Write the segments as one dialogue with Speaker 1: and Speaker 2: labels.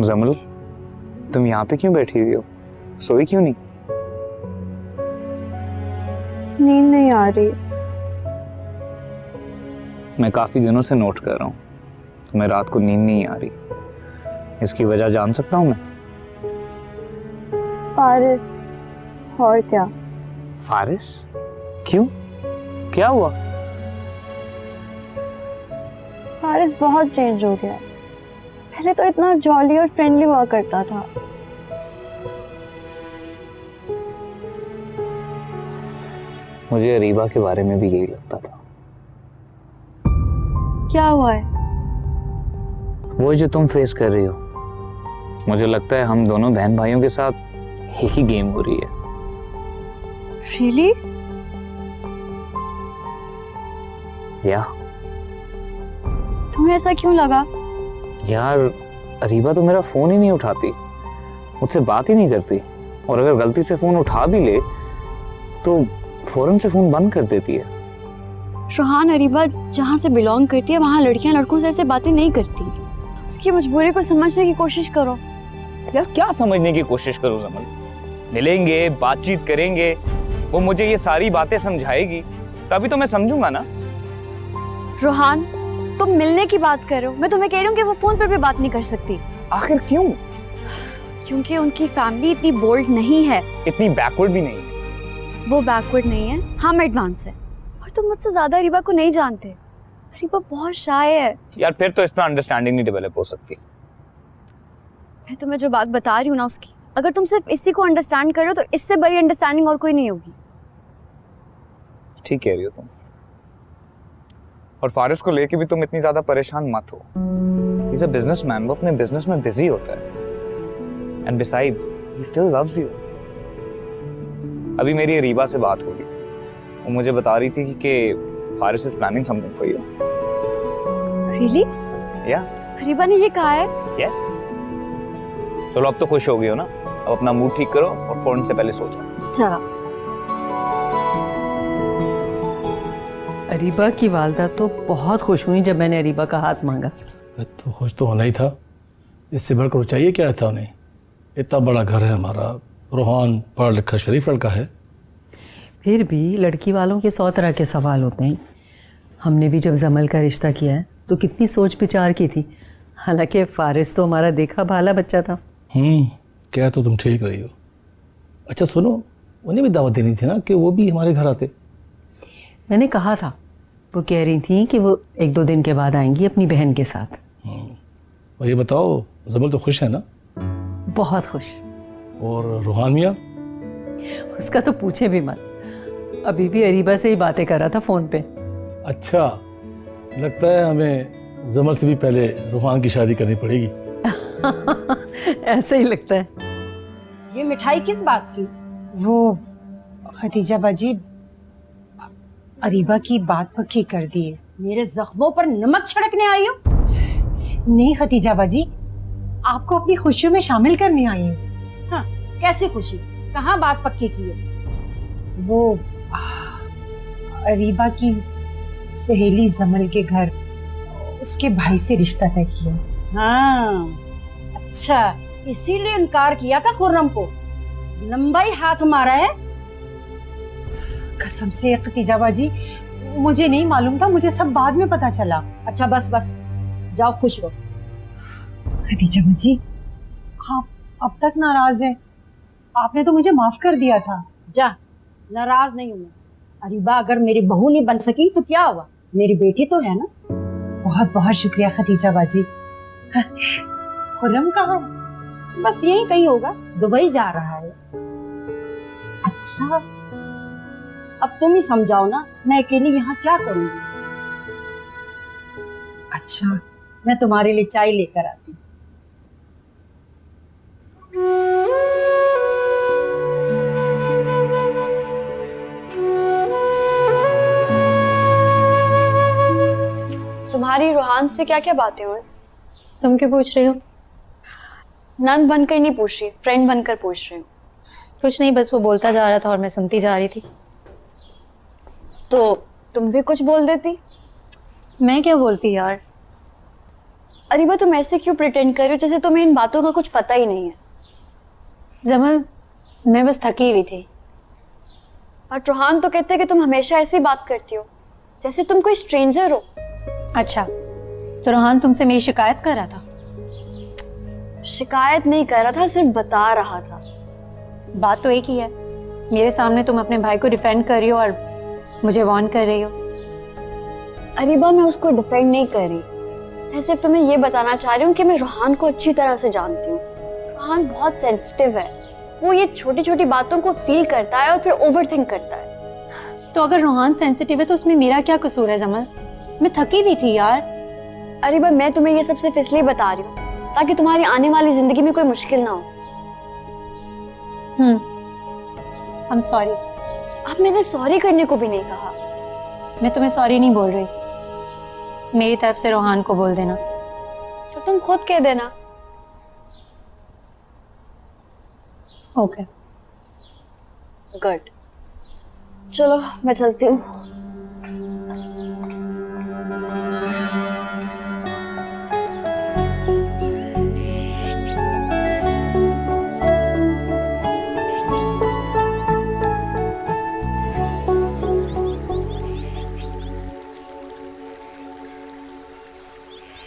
Speaker 1: जमल, तुम यहाँ पे क्यों बैठी हुई हो? सोई क्यों नहीं?
Speaker 2: नींद नहीं आ रही।
Speaker 1: मैं काफी दिनों से नोट कर रहा हूँ, तुम्हें रात को नींद नहीं आ रही। इसकी वजह जान सकता हूँ मैं?
Speaker 2: फारिस। और क्या?
Speaker 1: फारिस? क्यों, क्या हुआ?
Speaker 2: फारिस बहुत चेंज हो गया। पहले तो इतना जॉली और फ्रेंडली हुआ करता था।
Speaker 1: मुझे अरीबा के बारे में भी यही लगता था।
Speaker 2: क्या हुआ है?
Speaker 1: वो जो तुम फेस कर रही हो, मुझे लगता है हम दोनों बहन भाइयों के साथ एक ही गेम हो रही है।
Speaker 2: रियली?
Speaker 1: या
Speaker 2: तुम्हें ऐसा क्यों लगा?
Speaker 1: यार, अरीबा तो मेरा फोन ही नहीं उठाती, मुझसे बात ही नहीं करती, और अगर गलती से फोन उठा भी ले तो फौरन से फोन बंद कर देती है।
Speaker 2: रोहान, अरीबा जहाँ से बिलोंग करती है वहाँ लड़कियां लड़कों से ऐसे बातें नहीं करती। उसकी मजबूरी को समझने की कोशिश करो।
Speaker 1: यार क्या समझने की कोशिश करूं जमल? मिलेंगे, बातचीत करेंगे, वो मुझे ये सारी बातें समझाएगी, तभी तो मैं समझूंगा ना।
Speaker 2: रोहान, तुम मिलने की बात कर रहे हो, मैं तुम्हें कह रही हूँ कि वो फोन पर भी बात नहीं कर सकती।
Speaker 1: आखिर क्यों?
Speaker 2: क्योंकि उनकी फैमिली इतनी बोल्ड नहीं है।
Speaker 1: इतनी बैकवर्ड भी नहीं है।
Speaker 2: वो बैकवर्ड नहीं है, हम एडवांस है। और तुम मुझसे ज्यादा अरीबा को नहीं जानते। अरीबा बहुत शाय है।
Speaker 1: यार फिर तो इतना अंडरस्टैंडिंग नहीं डेवलप हो सकती।
Speaker 2: मैं तुम्हें जो बात बता रही हूँ ना, उसकी अगर तुम सिर्फ इसी को अंडरस्टैंड कर रहे हो तो इससे बड़ी अंडरस्टैंडिंग और कोई नहीं होगी।
Speaker 1: ठीक कह रही हो तुम। और फारिस को लेके भी तुम इतनी ज्यादा परेशान मत हो। ही इज अ बिजनेसमैन, वो अपने बिजनेस में बिजी होता है। And besides he still loves you. अभी मेरी अरीबा से बात हो रही थी, वो मुझे बता रही थी कि Faris is planning something for you.
Speaker 2: Really?
Speaker 1: या
Speaker 2: अरीबा ने ये कहा है?
Speaker 1: यस। चलो अब तो खुश हो गई हो ना, अब अपना मूड ठीक करो और फौरन से पहले सो जाओ।
Speaker 2: चलो।
Speaker 3: अरीबा की वालदा तो बहुत खुश हुई जब मैंने अरीबा का हाथ मांगा।
Speaker 4: तो खुश तो होना ही था, इससे बढ़कर चाहिए क्या था उन्हें? इतना बड़ा घर है हमारा, रोहान पढ़ा लिखा शरीफ लड़का है।
Speaker 3: फिर भी लड़की वालों के 100 तरह के सवाल होते हैं। हमने भी जब जमल का रिश्ता किया है तो कितनी सोच विचार की थी। हालांकि फारिस तो हमारा देखा भाला बच्चा था।
Speaker 4: क्या तो तुम ठीक रही हो। अच्छा सुनो, उन्हें भी दावत देनी थी ना कि वो भी हमारे घर आते।
Speaker 3: मैंने कहा था, वो कह रही थी कि वो 1-2 दिन के बाद आएंगी अपनी बहन के साथ।
Speaker 4: और ये बताओ, जमल तो खुश है ना?
Speaker 3: बहुत खुश।
Speaker 4: और रूहान मियाँ?
Speaker 3: उसका तो पूछे भी मत, अभी भी अरीबा से ही बातें कर रहा था फ़ोन पे।
Speaker 4: अच्छा, लगता है हमें जमल से भी पहले रूहान की शादी करनी पड़ेगी।
Speaker 3: ऐसा ही लगता है।
Speaker 5: ये मिठाई किस बात की?
Speaker 6: वो खदीजा बाजी अरीबा की बात पक्की कर दी है।
Speaker 5: मेरे जख्मों पर नमक छिड़कने आई हो?
Speaker 6: नहीं खदीजा बाजी, आपको अपनी खुशियों में शामिल करने आई हूँ।
Speaker 5: हाँ, कैसी खुशी? कहाँ बात पक्की की है?
Speaker 6: वो अरीबा की सहेली जमल के घर उसके भाई से रिश्ता तय किया।
Speaker 5: हाँ, अच्छा, इसीलिए इनकार किया था खुर्रम को। लंबा ही हाथ मारा है।
Speaker 6: कसम से खदीजा बाजी, मुझे नहीं मालूम था, मुझे सब बाद में पता चला।
Speaker 5: अच्छा बस बस, जाओ खुश रहो।
Speaker 6: खदीजा बाजी, आप अब तक नाराज हैं? आपने तो मुझे माफ कर दिया था।
Speaker 5: जा, नाराज नहीं हूं मैं। अरीबा अगर मेरी बहू नहीं बन सकी तो क्या हुआ, मेरी बेटी तो है ना।
Speaker 6: बहुत बहुत शुक्रिया खदीजा बाजी। खुर्रम कहाँ है?
Speaker 5: बस यही कहीं होगा, दुबई जा रहा है।
Speaker 6: अच्छा,
Speaker 5: अब तुम ही समझाओ ना, मैं अकेली यहाँ क्या करूंगी?
Speaker 6: अच्छा,
Speaker 5: मैं तुम्हारे लिए चाय लेकर आती हूँ।
Speaker 2: तुम्हारी रूहान से क्या क्या बातें हुई? तुम क्यों पूछ रही हो? नंद बनकर नहीं पूछ रही, फ्रेंड बनकर पूछ रही हूँ।
Speaker 7: कुछ नहीं, बस वो बोलता जा रहा था और मैं सुनती जा रही थी।
Speaker 2: तो तुम भी कुछ बोल देती।
Speaker 7: मैं क्या बोलती यार?
Speaker 2: अरीबा तुम ऐसे क्यों प्रिटेंड कर रही हो जैसे तुम्हें इन बातों का कुछ पता ही नहीं है?
Speaker 7: जमल, मैं बस थकी हुई थी।
Speaker 2: और रोहान तो कहते हैं कि तुम हमेशा ऐसी बात करती हो जैसे तुम कोई स्ट्रेंजर हो।
Speaker 7: अच्छा, तो रोहान तुमसे मेरी शिकायत कर रहा था?
Speaker 2: शिकायत नहीं कर रहा था, सिर्फ बता रहा था।
Speaker 7: बात तो एक ही है। मेरे सामने तुम अपने भाई को डिफेंड कर रही हो और मुझे वार्न कर रही हो।
Speaker 2: अरीबा, मैं उसको डिफेंड नहीं कर रही, मैं सिर्फ तुम्हें ये बताना चाह रही हूँ कि मैं रोहान को अच्छी तरह से जानती हूँ। रोहान बहुत सेंसिटिव है, वो ये छोटी छोटी बातों को फील करता है और फिर ओवरथिंक करता है।
Speaker 7: तो अगर रोहान सेंसिटिव है तो उसमें मेरा क्या कसूर है जमल? मैं थकी हुई थी यार।
Speaker 2: अरीबा, मैं तुम्हें ये सब सिर्फ इसलिए बता रही हूँ ताकि तुम्हारी आने वाली जिंदगी में कोई मुश्किल ना हो।
Speaker 7: I am sorry.
Speaker 2: अब मैंने सॉरी करने को भी नहीं कहा।
Speaker 7: मैं तुम्हें सॉरी नहीं बोल रही, मेरी तरफ से रोहान को बोल देना।
Speaker 2: तो तुम खुद कह देना।
Speaker 7: ओके।
Speaker 2: गुड, चलो मैं चलती हूँ।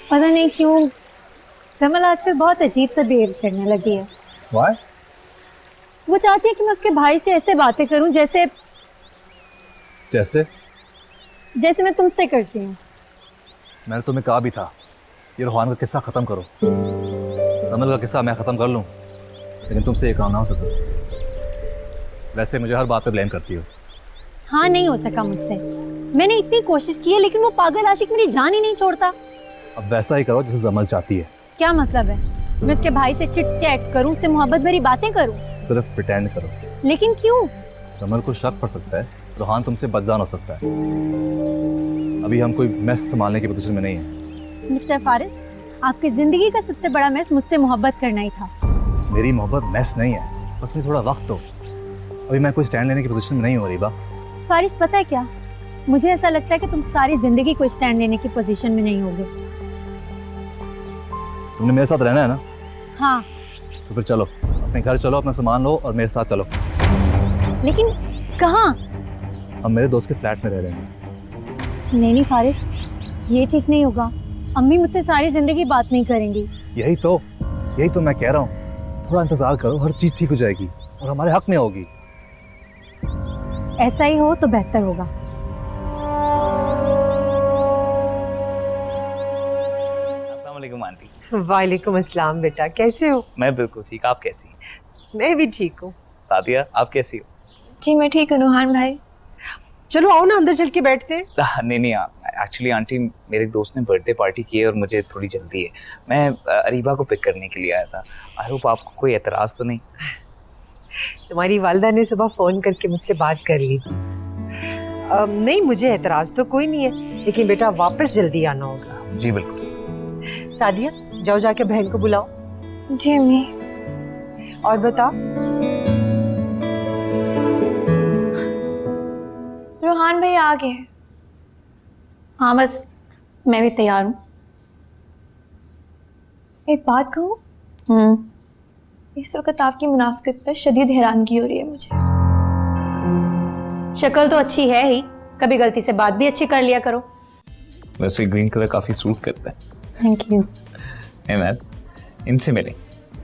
Speaker 7: पता नहीं क्यों जमल आजकल बहुत अजीब सा बिहेव करने लगी है।
Speaker 1: Why?
Speaker 7: वो चाहती है कि मैं उसके भाई से ऐसे बातें करूं जैसे
Speaker 1: जैसे
Speaker 7: मैं तुमसे करती हूँ।
Speaker 8: मैंने तुम्हें कहा भी था ये रोहान का किस्सा खत्म करो। जमल का किस्सा मैं खत्म कर लूं, लेकिन तुमसे ये काम ना हो सका। वैसे मुझे हर बात पे ब्लेम करती हो।
Speaker 7: हाँ, नहीं हो सका मुझसे। मैंने इतनी कोशिश की है लेकिन वो पागल आशिक मेरी जान ही नहीं छोड़ता।
Speaker 8: अब वैसा ही करो जैसे जमल चाहती है।
Speaker 7: क्या मतलब है? मैं उसके भाई से चिट चैट करूं, उससे मोहब्बत भरी बातें करूं?
Speaker 8: सिर्फ प्रिटेंड करो।
Speaker 7: लेकिन क्यों?
Speaker 8: जमल को शक पड़ सकता है, रोहान तुमसे बदजान हो सकता है। अभी हम कोई मैस संभालने की पोजीशन में नहीं है।
Speaker 7: मिस्टर फारिस, आपकी जिंदगी का सबसे बड़ा मैस मुझसे मोहब्बत करना ही था।
Speaker 8: मेरी मोहब्बत मैस नहीं है, बस मुझे थोड़ा वक्त दो। अभी मैं कोई स्टैंड लेने की पोजीशन में नहीं हो रही।
Speaker 7: फारिस, पता है क्या, मुझे ऐसा लगता है कि तुम सारी जिंदगी कोई स्टैंड लेने की पोजीशन में नहीं होगे।
Speaker 8: तुमने मेरे साथ रहना है ना?
Speaker 7: हाँ।
Speaker 8: तो फिर चलो, अपने घर चलो, अपना सामान लो और मेरे साथ चलो।
Speaker 7: लेकिन कहाँ?
Speaker 8: हम मेरे दोस्त के फ्लैट में रह रहे हैं।
Speaker 7: नहीं फारिस, ये ठीक नहीं होगा। अम्मी मुझसे सारी जिंदगी बात नहीं करेंगी।
Speaker 8: यही तो मैं कह रहा हूँ, थोड़ा इंतजार करो, हर चीज ठीक हो जाएगी और हमारे हक में होगी।
Speaker 7: ऐसा ही हो तो बेहतर होगा।
Speaker 1: अस्सलाम वालेकुम आंटी।
Speaker 6: वालेकुम अस्सलाम बेटा, कैसे हो?
Speaker 1: मैं बिल्कुल ठीक, आप कैसी?
Speaker 6: मैं भी ठीक हूँ।
Speaker 1: सादिया, आप कैसी हो?
Speaker 2: जी मैं ठीक हूँ रोहान भाई।
Speaker 6: चलो आओ ना अंदर चल के बैठते हैं।
Speaker 1: नहीं एक्चुअली आंटी, मेरे दोस्त ने बर्थडे पार्टी की है और मुझे थोड़ी जल्दी है। मैं अरीबा को पिक करने के लिए आया था। आई होप आपको कोई एतराज़ तो नहीं?
Speaker 6: तुम्हारी वालदा ने सुबह फोन करके मुझसे बात कर ली। नहीं, मुझे एतराज तो कोई नहीं है, लेकिन बेटा वापस जल्दी आना होगा।
Speaker 1: जी बिल्कुल।
Speaker 6: सादिया, जाओ जाके बहन को बुलाओ।
Speaker 2: जी अम्मी।
Speaker 6: और बताओ।
Speaker 2: रोहान भाई आ गए?
Speaker 7: हाँ, बस मैं भी तैयार हूँ।
Speaker 9: एक बात कहूँ, इस वक्त आपकी मुनाफिकत पर शदीद हैरानगी हो रही है मुझे।
Speaker 7: शक्ल तो अच्छी है ही, कभी गलती से बात भी अच्छी कर लिया करो।
Speaker 1: वैसे ग्रीन कलर काफ़ी सूट करता है।
Speaker 7: Thank you.
Speaker 1: है मैम, इनसे मिले,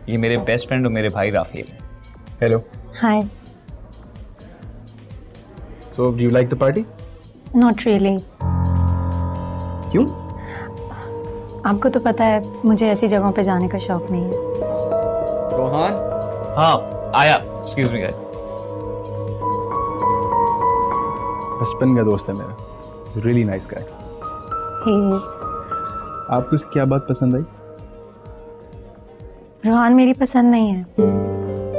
Speaker 1: ये मेरे बेस्ट फ्रेंड और मेरे भाई राफेल हैं। Hello.
Speaker 7: Hi.
Speaker 1: So do you like the party?
Speaker 7: Not really.
Speaker 1: क्यों?
Speaker 7: आपको तो पता है मुझे ऐसी जगहों पे जाने का शौक नहीं है।
Speaker 1: रोहान? हाँ आया। Excuse me guys.
Speaker 10: बचपन का दोस्त है मेरा, रियली नाइस गाय। आपको उसकी क्या बात पसंद आई?
Speaker 7: रोहान मेरी पसंद नहीं है,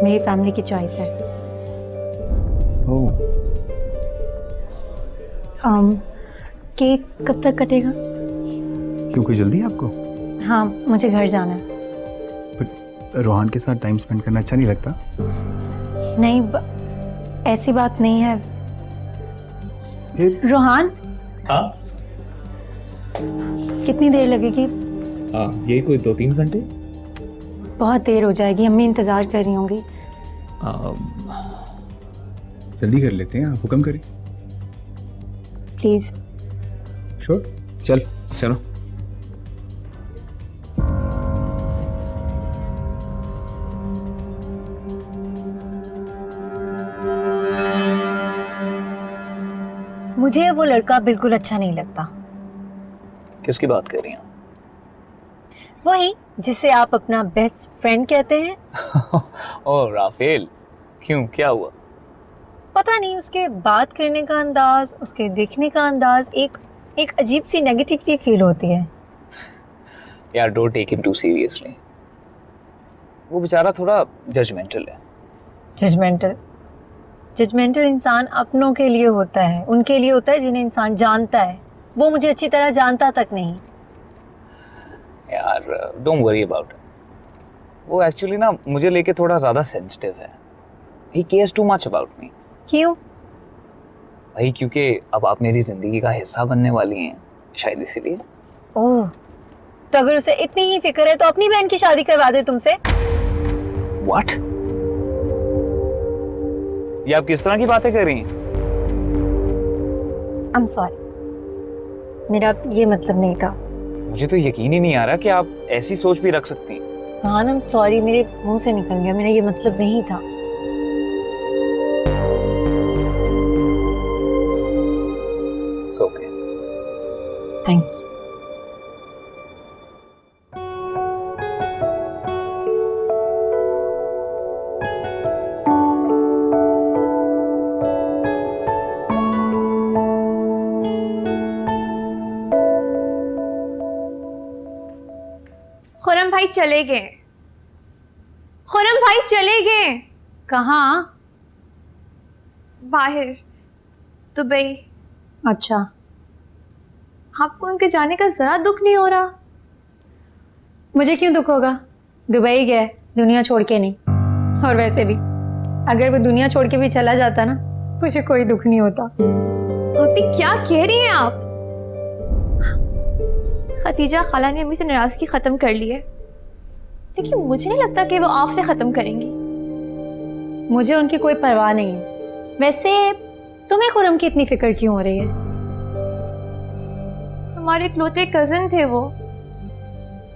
Speaker 7: मेरी फैमिली की चॉइस है।
Speaker 10: ओह।
Speaker 7: केक कब तक कटेगा?
Speaker 10: क्यों, कोई जल्दी है आपको?
Speaker 7: हाँ, मुझे घर जाना है।
Speaker 10: रोहान के साथ टाइम स्पेंड करना अच्छा नहीं लगता?
Speaker 7: नहीं, ऐसी बात नहीं है।
Speaker 10: फिर?
Speaker 7: रोहान?
Speaker 1: हाँ?
Speaker 7: कितनी देर लगेगी?
Speaker 1: हाँ, यही कोई 2-3 घंटे।
Speaker 7: बहुत देर हो जाएगी, अम्मी इंतज़ार कर रही होंगी।
Speaker 10: जल्दी कर लेते हैं, आप हुक्म करें।
Speaker 7: प्लीज़।
Speaker 10: श्योर, चल
Speaker 1: चलो।
Speaker 7: मुझे वो लड़का बिल्कुल अच्छा नहीं लगता।
Speaker 1: किसकी बात कर रही हैं?
Speaker 7: वही जिसे आप अपना बेस्ट फ्रेंड कहते हैं।
Speaker 1: ओह राफेल, क्यों, क्या हुआ?
Speaker 7: पता नहीं, उसके बात करने का अंदाज, उसके देखने का अंदाज, एक अजीब सी नेगेटिविटी फील होती है।
Speaker 1: यार don't take him too seriously. वो बेचारा थोड़ा जजमेंटल है।
Speaker 7: जजमेंटल इंसान अपनों के लिए होता है, उनके लिए होता है जिन्हें इंसान जानता है। वो मुझे अच्छी तरह जानता तक नहीं।
Speaker 1: यार डोंट वरी अबाउट इट। वो एक्चुअली ना मुझे लेके थोड़ा ज़्यादा सेंसिटिव है। He cares too much about me.
Speaker 7: क्यों?
Speaker 1: भाई क्योंकि अब आप मेरी ज़िंदगी का हिस्सा बनने वाली हैं, शायद इसीलिए।
Speaker 7: ओह, तो अगर उसे इतनी ही फिक्र है तो अपनी बहन की शादी करवा दे तुमसे।
Speaker 1: What? ये आप किस तरह की बातें कर रही हैं?
Speaker 7: I'm sorry, मेरा ये मतलब नहीं था।
Speaker 1: मुझे तो यकीन ही नहीं आ रहा कि आप ऐसी सोच भी रख सकती हैं।
Speaker 7: हाँ, I'm sorry, मेरे मुंह से निकल गया, मेरा ये मतलब नहीं था।
Speaker 1: It's okay.
Speaker 7: थैंक्स।
Speaker 9: खुरम भाई चले गए। खुरम भाई चले गए।
Speaker 7: कहाँ?
Speaker 9: बाहर, दुबई।
Speaker 7: अच्छा,
Speaker 9: आपको उनके जाने का जरा दुख नहीं हो रहा?
Speaker 7: मुझे क्यों दुख होगा? दुबई गए, दुनिया छोड़ के नहीं। और वैसे भी अगर वो दुनिया छोड़ के भी चला जाता ना, मुझे कोई दुख नहीं होता।
Speaker 9: अभी क्या कह रही हैं आप? खतीजा खाला ने अम्मी से नाराजगी खत्म कर ली है, लेकिन मुझे नहीं लगता कि वो आपसे खत्म करेंगी।
Speaker 7: मुझे उनकी कोई परवाह नहीं है। वैसे तुम्हें खुरम की इतनी फिक्र क्यों हो रही है?
Speaker 9: हमारे इकलौते कजन थे वो,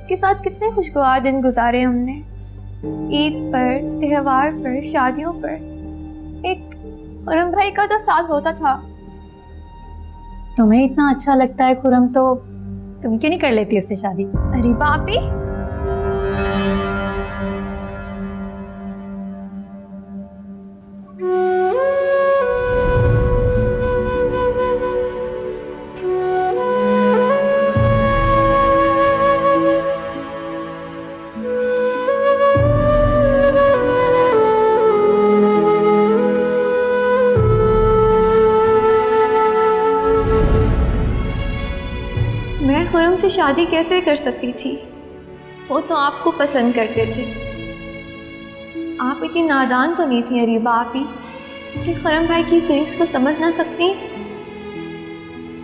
Speaker 9: के साथ कितने खुशगवार दिन गुजारे हमने। ईद पर, त्योहार पर, शादियों पर। एक खुरम भाई का तो साथ होता था।
Speaker 7: तुम्हें इतना अच्छा लगता है खुरम, तो तुम क्यों नहीं कर लेती उससे शादी?
Speaker 9: अरे बापी, मैं खुरम से शादी कैसे कर सकती थी? वो तो आपको पसंद करते थे। आप इतनी नादान तो नहीं थी अरीबा आपी कि खुरम भाई की फीलिंग्स को समझ ना सकती।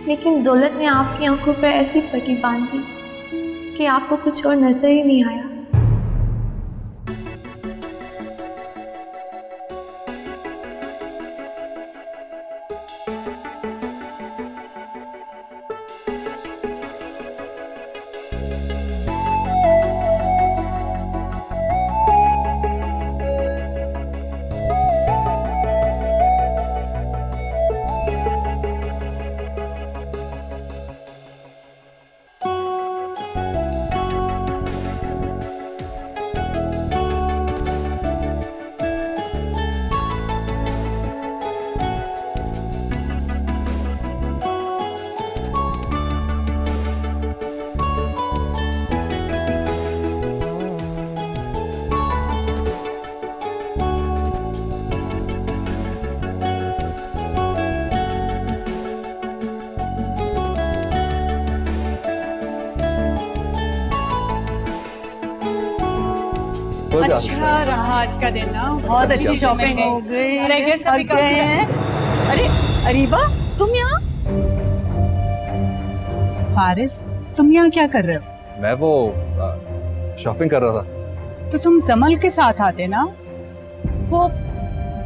Speaker 9: लेकिन दौलत ने आपकी आंखों पर ऐसी पट्टी बांध दी कि आपको कुछ और नजर ही नहीं आया।
Speaker 6: अच्छा रहा आज का दिन ना।
Speaker 3: बहुत अच्छी शॉपिंग हो गई। थक गए हैं। अरे अरीबा, तुम यहाँ?
Speaker 6: फारिस, तुम यहाँ क्या कर रहे हो?
Speaker 8: मैं वो शॉपिंग कर रहा था।
Speaker 11: तो तुम जमल के साथ आते ना।
Speaker 7: वो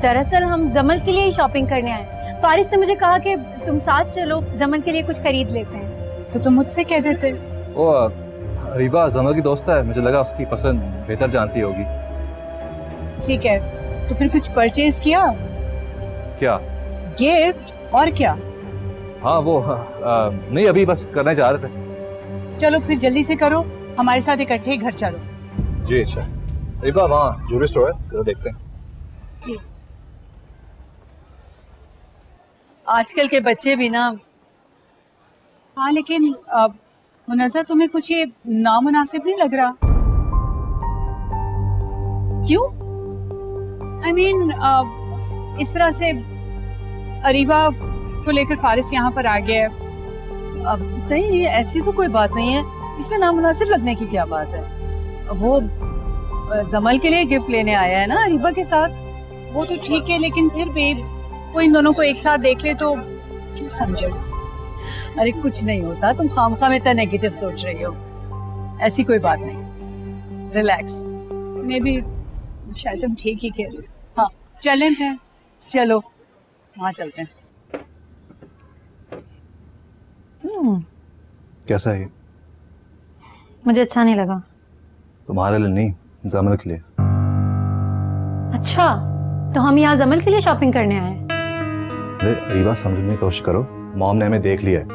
Speaker 7: दरअसल हम जमल के लिए ही शॉपिंग करने आए। फारिस ने मुझे कहा कि तुम साथ चलो, जमल के लिए कुछ खरीद लेते हैं।
Speaker 11: तो तुम मुझसे कह देते।
Speaker 8: वो रीबा जमल की दोस्त है, मुझे लगा उसकी पसंद बेहतर जानती होगी।
Speaker 11: ठीक है, तो फिर कुछ परचेज किया?
Speaker 8: क्या?
Speaker 11: गिफ्ट और क्या?
Speaker 8: हाँ वो नहीं, अभी बस करने जा रहे थे।
Speaker 11: चलो फिर जल्दी से करो, हमारे साथ इकट्ठे ही घर चलो।
Speaker 8: जी अच्छा। रीबा वहाँ ज्वेलरी स्टोर है, जरा देखते हैं।
Speaker 11: जी।
Speaker 3: आजकल के बच्चे भी ना।
Speaker 11: हाँ लेकिन मुनज़्ज़ा तुम्हें कुछ ये नामुनासिब नहीं लग रहा?
Speaker 3: क्यों?
Speaker 11: I mean, इस तरह से अरीबा को लेकर फारिस यहाँ पर आ गया है।
Speaker 3: अब नहीं, ऐसी तो कोई बात नहीं है, इसमें नामुनासिब लगने की क्या बात है। वो जमल के लिए गिफ्ट लेने आया है ना अरीबा के साथ।
Speaker 11: वो तो ठीक है, लेकिन फिर भी वो इन दोनों को एक साथ देख ले तो क्या समझेगा?
Speaker 3: अरे कुछ नहीं होता, तुम खामखा में इतना नेगेटिव सोच रही हो। ऐसी कोई बात नहीं, रिलैक्स।
Speaker 11: मैं भी शायद तुम ठीक ही कह रही हो। हाँ चलें फिर।
Speaker 3: चलो वहाँ चलते हैं।
Speaker 8: कैसा है ये?
Speaker 7: मुझे अच्छा नहीं लगा।
Speaker 8: तुम्हारे लिए नहीं, जमल के लिए।
Speaker 7: अच्छा, तो हम यहाँ जमल के लिए शॉपिंग करने आए हैं।
Speaker 8: अरे रीबा, समझने की कोशिश करो। मॉम ने हमें देख लिया है,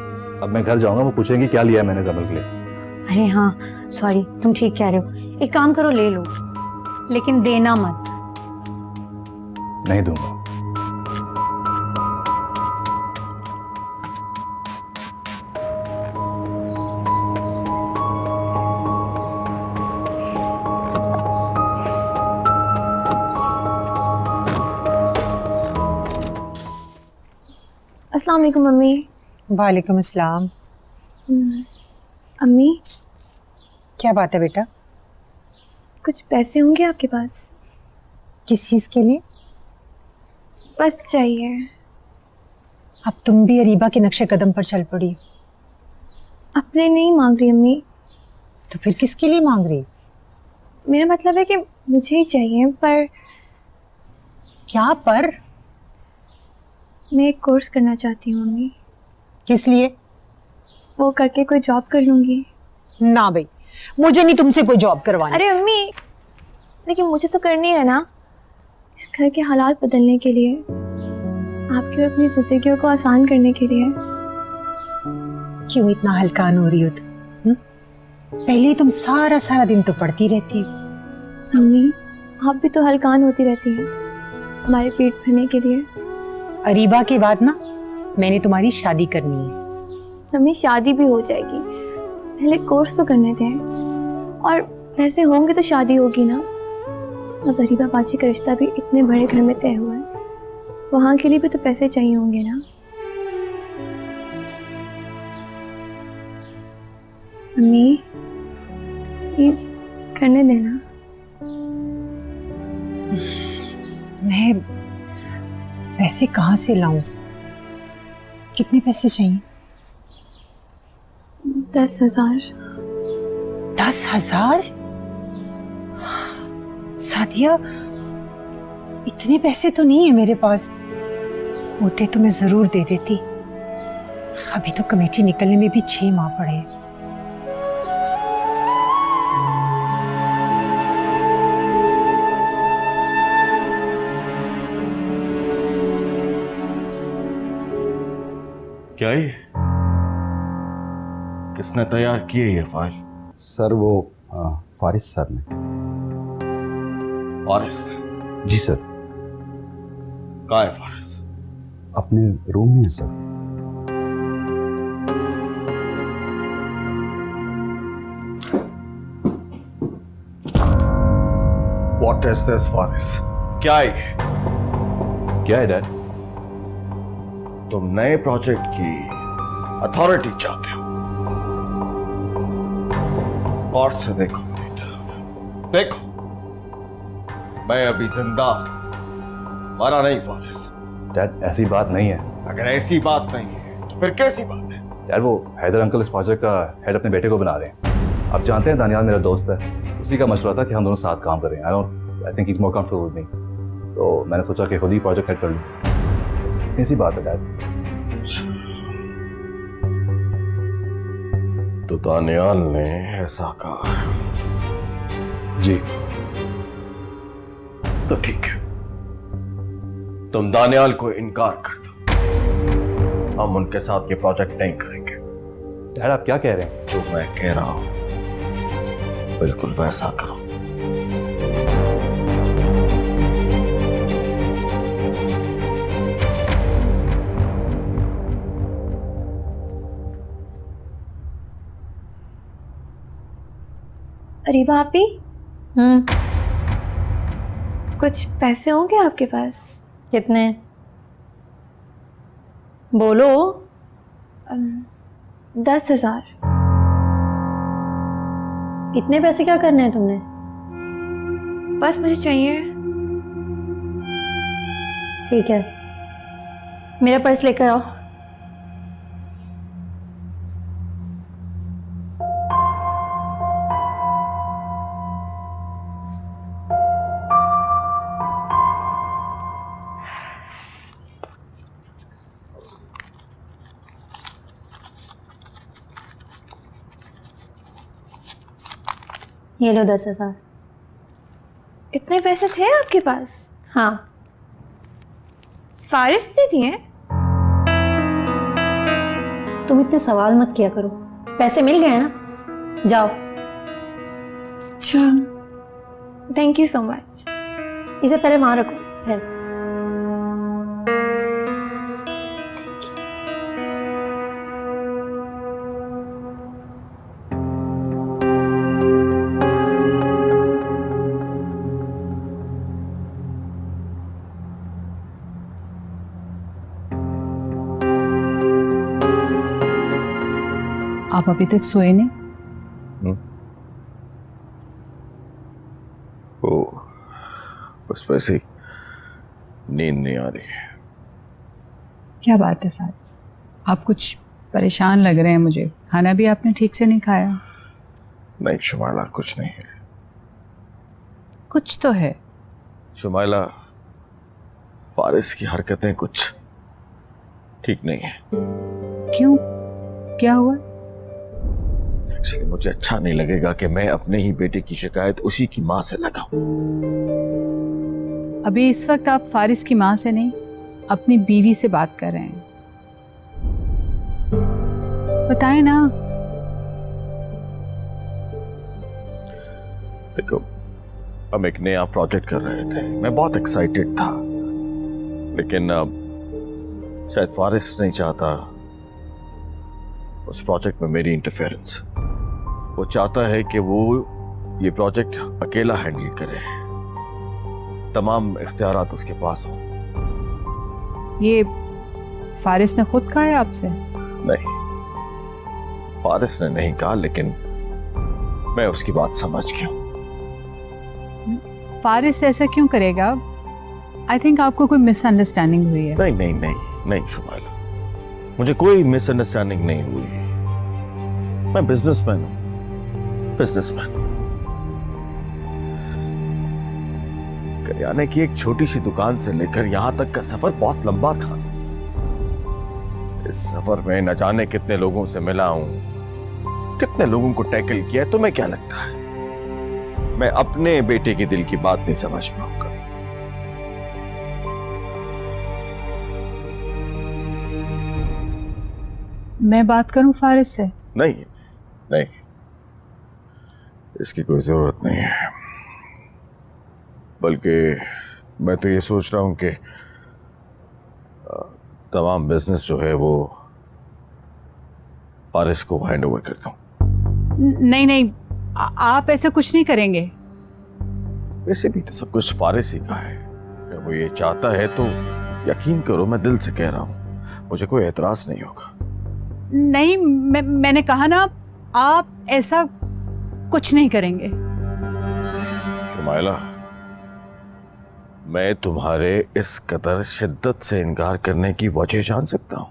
Speaker 8: अब मैं घर जाऊंगा, वो पूछेंगी क्या लिया है मैंने जमल के लिए।
Speaker 7: अरे हाँ सॉरी, तुम ठीक कह रहे हो। एक काम करो, ले लो, लेकिन देना मत।
Speaker 8: नहीं दूंगा।
Speaker 9: अस्सलाम वालेकुम मम्मी।
Speaker 6: वालेकुम अस्सलाम।
Speaker 9: अम्मी,
Speaker 6: क्या बात है बेटा?
Speaker 9: कुछ पैसे होंगे आपके पास?
Speaker 6: किस चीज़ के लिए?
Speaker 9: बस चाहिए।
Speaker 6: अब तुम भी अरीबा के नक्शे कदम पर चल पड़ी।
Speaker 9: अपने नहीं मांग रही अम्मी।
Speaker 6: तो फिर किसके लिए मांग रही?
Speaker 9: मेरा मतलब है कि मुझे ही चाहिए, पर
Speaker 6: क्या पर?
Speaker 9: मैं एक कोर्स करना चाहती हूँ अम्मी।
Speaker 6: किस लिए?
Speaker 9: वो करके कोई जॉब कर लूँगी।
Speaker 6: ना भाई, मुझे नहीं तुमसे कोई जॉब करवानी।
Speaker 9: अरे अम्मी, लेकिन मुझे तो करनी है ना, इस घर के हालात बदलने के लिए, आपकी और अपनी जिंदगियों को आसान करने के लिए।
Speaker 6: क्यों इतना हल्कान हो रही हो तुम? पहले तुम सारा सारा दिन तो पढ़ती रहती हो।
Speaker 9: अम्मी, आप भी तो हल्कान होती रहती हैं हमारे पेट भरने के लिए।
Speaker 6: अरीबा के बाद ना मैंने तुम्हारी शादी करनी है।
Speaker 9: अम्मी, शादी भी हो जाएगी, पहले कोर्स तो करने थे, और पैसे होंगे तो शादी होगी ना। अब अरीबा बाजी का रिश्ता भी इतने बड़े घर में तय हुआ है, वहाँ के लिए भी तो पैसे चाहिए होंगे ना। अम्मी प्लीज करने देना।
Speaker 6: मैं पैसे कहाँ से लाऊं? कितने पैसे चाहिए?
Speaker 9: 10,000।
Speaker 6: 10,000? सादिया, इतने पैसे तो नहीं है मेरे पास। होते तो मैं जरूर दे देती। अभी तो कमेटी निकलने में भी 6 माह पड़े।
Speaker 12: क्या ये? किसने तैयार की है ये फाइल?
Speaker 13: सर वो फारिस सर ने।
Speaker 12: फारिस?
Speaker 13: जी सर।
Speaker 12: कहाँ है फारिस?
Speaker 13: अपने रूम में है sir.
Speaker 12: What is this Faris? क्या है ये?
Speaker 8: क्या है डैड?
Speaker 12: तुम नए प्रोजेक्ट की अथॉरिटी चाहते हो? और से देखो मेरी तरफ, देखो मैं अभी जिंदा, मरा नहीं फारिस।
Speaker 8: डैड ऐसी बात नहीं है।
Speaker 12: अगर ऐसी बात नहीं है तो फिर कैसी बात है?
Speaker 8: यार वो हैदर अंकल इस प्रोजेक्ट का हेड अपने बेटे को बना रहे हैं। आप जानते हैं दानियाल मेरा दोस्त है, उसी का मशवरा था कि हम दोनों साथ काम करें। I think he is more comfortable with me, तो मैंने सोचा कि खुद ही प्रोजेक्ट हेड कर लूँ। बस इतनी सी बात है डैड।
Speaker 12: तो दानियाल ने ऐसा कहा।
Speaker 4: जी।
Speaker 12: तो ठीक है, तुम दानियाल को इनकार कर दो, हम उनके साथ ये प्रोजेक्ट नहीं करेंगे।
Speaker 8: डैड आप क्या कह रहे हैं?
Speaker 12: जो मैं कह रहा हूं बिल्कुल वैसा करो।
Speaker 9: अरीबा आपी, कुछ पैसे होंगे आपके पास?
Speaker 7: कितने? बोलो।
Speaker 9: 10,000।
Speaker 7: इतने पैसे क्या करने हैं तुमने?
Speaker 9: बस मुझे चाहिए।
Speaker 7: ठीक है, मेरा पर्स लेकर आओ। ये लो 10,000।
Speaker 9: इतने पैसे थे आपके पास?
Speaker 7: हाँ।
Speaker 9: फारिस ने दिए?
Speaker 7: तुम इतने सवाल मत किया करो, पैसे मिल गए ना, जाओ।
Speaker 9: अच्छा, थैंक यू सो मच।
Speaker 7: इसे पहले वहां रखो, फिर।
Speaker 11: आप अभी तक सोए नहीं?
Speaker 12: ओ, बस वैसे ही नींद नहीं आ रही है।
Speaker 11: क्या बात है फारिस, आप कुछ परेशान लग रहे हैं मुझे। खाना भी आपने ठीक से नहीं खाया।
Speaker 12: नहीं शुमाइला, कुछ नहीं है।
Speaker 11: कुछ तो है।
Speaker 12: शुमाइला, फारिस की हरकतें कुछ ठीक नहीं है।
Speaker 11: क्यों, क्या हुआ?
Speaker 12: एक्चुअली मुझे अच्छा नहीं लगेगा कि मैं अपने ही बेटे की शिकायत उसी की माँ से लगाऊं।
Speaker 11: अभी इस वक्त आप फारिस की माँ से नहीं, अपनी बीवी से बात कर रहे हैं। बताएं ना।
Speaker 12: देखो, हम एक नया प्रोजेक्ट कर रहे थे, मैं बहुत एक्साइटेड था, लेकिन शायद फारिस नहीं चाहता उस प्रोजेक्ट में मेरी इंटरफेरेंस। वो चाहता है कि वो ये प्रोजेक्ट अकेला हैंडल करे, तमाम इख्तियारात उसके पास हो।
Speaker 11: ये फारिस ने खुद कहा है आपसे?
Speaker 12: नहीं, फारिस ने नहीं कहा, लेकिन मैं उसकी बात समझ गया।
Speaker 11: फारिस ऐसा क्यों करेगा? आई थिंक आपको कोई मिसअंडरस्टैंडिंग हुई है।
Speaker 12: नहीं नहीं नहीं नहीं शुमाइला, मुझे कोई मिसअंडरस्टैंडिंग नहीं हुई। मैं बिजनेसमैन हूं, बिजनेसमैन। करियाने की एक छोटी सी दुकान से लेकर यहां तक का सफर बहुत लंबा था। इस सफर में न जाने कितने लोगों से मिला हूं, कितने लोगों को टैकल किया है। तुम्हें क्या लगता है मैं अपने बेटे के दिल की बात नहीं समझ पाऊंगा?
Speaker 11: मैं बात करूं फारिस से?
Speaker 12: नहीं नहीं, इसकी कोई जरूरत नहीं है। बल्कि मैं तो ये सोच रहा हूं कि तमाम बिजनेस जो है वो फारिस को हैंड ओवर कर दूं।
Speaker 11: नहीं नहीं, आप ऐसा कुछ नहीं करेंगे।
Speaker 12: वैसे भी तो सब कुछ फारिस ही का है। अगर वो ये चाहता है तो यकीन करो, मैं दिल से कह रहा हूं, मुझे कोई एतराज नहीं होगा।
Speaker 11: नहीं, मैंने कहा ना, आप ऐसा कुछ नहीं करेंगे।
Speaker 12: शुमाइला, मैं तुम्हारे इस कदर शिद्दत से इनकार करने की वजह जान सकता हूं?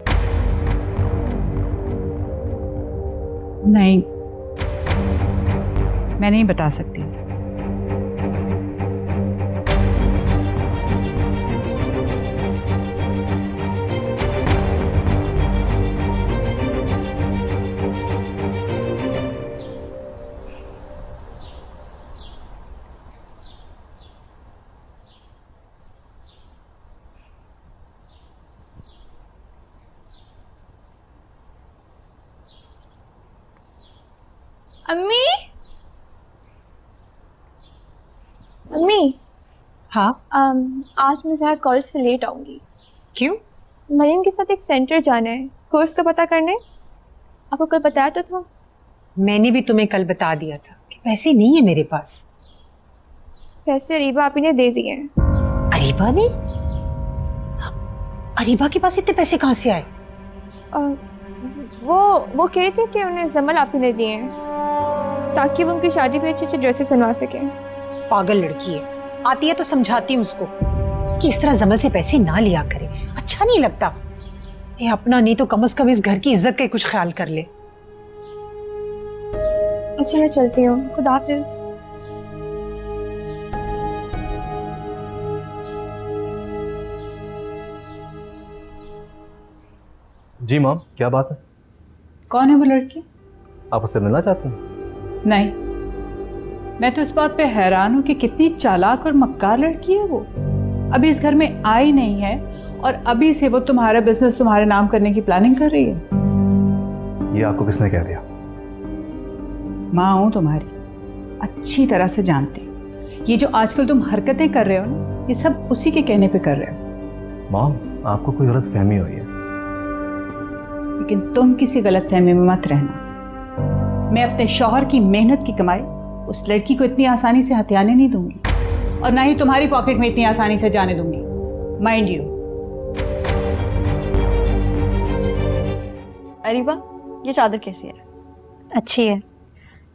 Speaker 11: नहीं, मैं नहीं बता सकती।
Speaker 9: अम्मी, अम्मी।
Speaker 11: हाँ।
Speaker 9: आज मैं ज़रा कॉलेज से लेट आऊँगी।
Speaker 11: क्यों?
Speaker 9: मरियम के साथ एक सेंटर जाना है कोर्स का पता करने। आपको कल बताया तो था।
Speaker 6: मैंने भी तुम्हें कल बता दिया था कि पैसे नहीं है मेरे पास।
Speaker 9: पैसे अरीबा आपी ने दे दिए हैं।
Speaker 6: अरीबा ने? अरीबा के पास इतने पैसे कहाँ से आए?
Speaker 9: वो कह रहे थे कि उन्हें जमल आपी ने दिए हैं ताकि वो उनकी शादी पे अच्छे अच्छे ड्रेसेस बनवा सकें।
Speaker 6: पागल लड़की है, आती है तो समझाती हूँ उसको कि इस तरह जमल से पैसे ना लिया करे, अच्छा नहीं लगता। ये अपना नहीं तो कम से कम इस घर की इज्जत का कुछ ख्याल कर ले।
Speaker 9: अच्छा मैं चलती हूँ, खुदा हाफिज।
Speaker 8: जी मॉम, क्या बात है?
Speaker 11: कौन है वो लड़की?
Speaker 8: आप उससे मिलना चाहती हैं?
Speaker 11: नहीं, मैं तो इस बात पे हैरान हूँ कि कितनी चालाक और मक्कार लड़की है वो। अभी इस घर में आई नहीं है और अभी से वो तुम्हारा बिजनेस तुम्हारे नाम करने की प्लानिंग कर रही है।
Speaker 8: ये आपको किसने कह दिया?
Speaker 11: माँ हूँ तुम्हारी, अच्छी तरह से जानती हूँ। ये जो आजकल तुम हरकतें कर रहे हो ना, ये सब उसी के कहने पे कर रहे हो।
Speaker 8: मॉम, आपको कोई गलत फहमी हुई है।
Speaker 11: लेकिन तुम किसी गलत फहमी में मत रहना। मैं अपने शौहर की मेहनत की कमाई उस लड़की को इतनी आसानी से हथियाने नहीं दूंगी और ना ही तुम्हारी पॉकेट में इतनी आसानी से जाने दूंगी, माइंड यू।
Speaker 2: अरीबा, ये चादर कैसी है?
Speaker 7: अच्छी है।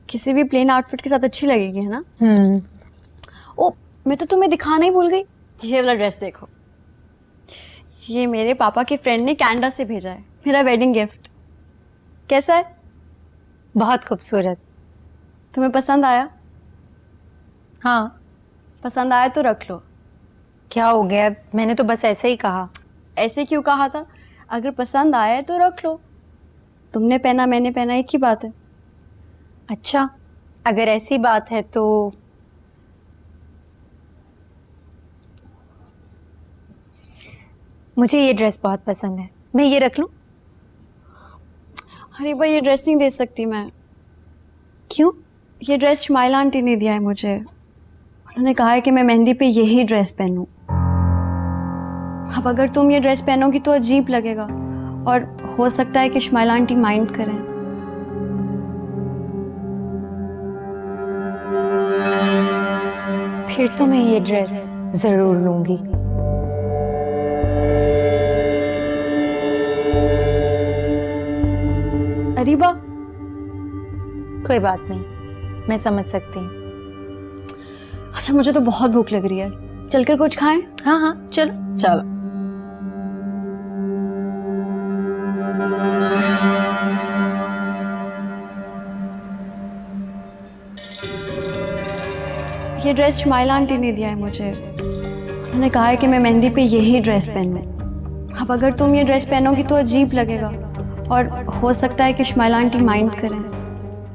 Speaker 2: किसी भी प्लेन आउटफिट के साथ अच्छी लगेगी, है ना? ओ, मैं तो तुम्हें दिखाना ही भूल गई। ये वाला ड्रेस देखो, ये मेरे पापा के फ्रेंड ने कनाडा से भेजा है, मेरा वेडिंग गिफ्ट। कैसा है?
Speaker 7: बहुत खूबसूरत।
Speaker 2: तुम्हें पसंद आया?
Speaker 7: हाँ।
Speaker 2: पसंद आया तो रख लो।
Speaker 7: क्या हो गया? मैंने तो बस ऐसे ही कहा।
Speaker 2: ऐसे क्यों कहा था? अगर पसंद आया तो रख लो। तुमने पहना मैंने पहना एक ही बात है।
Speaker 7: अच्छा, अगर ऐसी बात है तो मुझे ये ड्रेस बहुत पसंद है, मैं ये रख लूं?
Speaker 2: अरे भाई, ये ड्रेस नहीं दे सकती मैं।
Speaker 7: क्यों?
Speaker 2: ये ड्रेस शुमाइला आंटी ने दिया है मुझे। उन्होंने कहा है कि मैं मेहंदी पे यही ड्रेस पहनूं। अब अगर तुम ये ड्रेस पहनोगी तो अजीब लगेगा और हो सकता है कि शुमाइला आंटी माइंड करें।
Speaker 7: फिर तो मैं ये ड्रेस जरूर लूंगी।
Speaker 2: अरीबा,
Speaker 7: कोई बात नहीं, मैं समझ सकती हूँ।
Speaker 2: अच्छा, मुझे तो बहुत भूख लग रही है, चलकर कुछ खाएं?
Speaker 7: हाँ हाँ, चलो
Speaker 2: चलो। ये ड्रेस शुमाइला आंटी ने दिया है मुझे। उन्होंने कहा है कि मैं मेहंदी पे यही ड्रेस पहनूं। अब अगर तुम ये ड्रेस पहनोगी तो अजीब लगेगा और हो सकता है कि शुमाइला आंटी माइंड करें।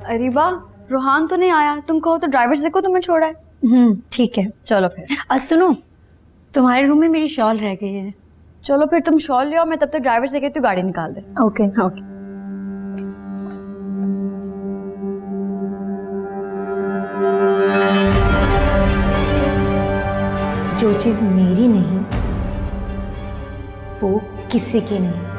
Speaker 2: अरीबा, रोहान तो नहीं आया, तुम कहो तो ड्राइवर से को तुम्हें छोड़ा है।
Speaker 7: ठीक है,
Speaker 2: चलो फिर।
Speaker 7: सुनो, तुम्हारे रूम में मेरी शॉल रह गई है।
Speaker 2: चलो फिर तुम शॉल ले आओ, मैं तब तक ड्राइवर से कहती हूँ गाड़ी निकाल दे।
Speaker 7: Okay
Speaker 2: okay.
Speaker 7: जो चीज़ मेरी नहीं वो किसी की नहीं।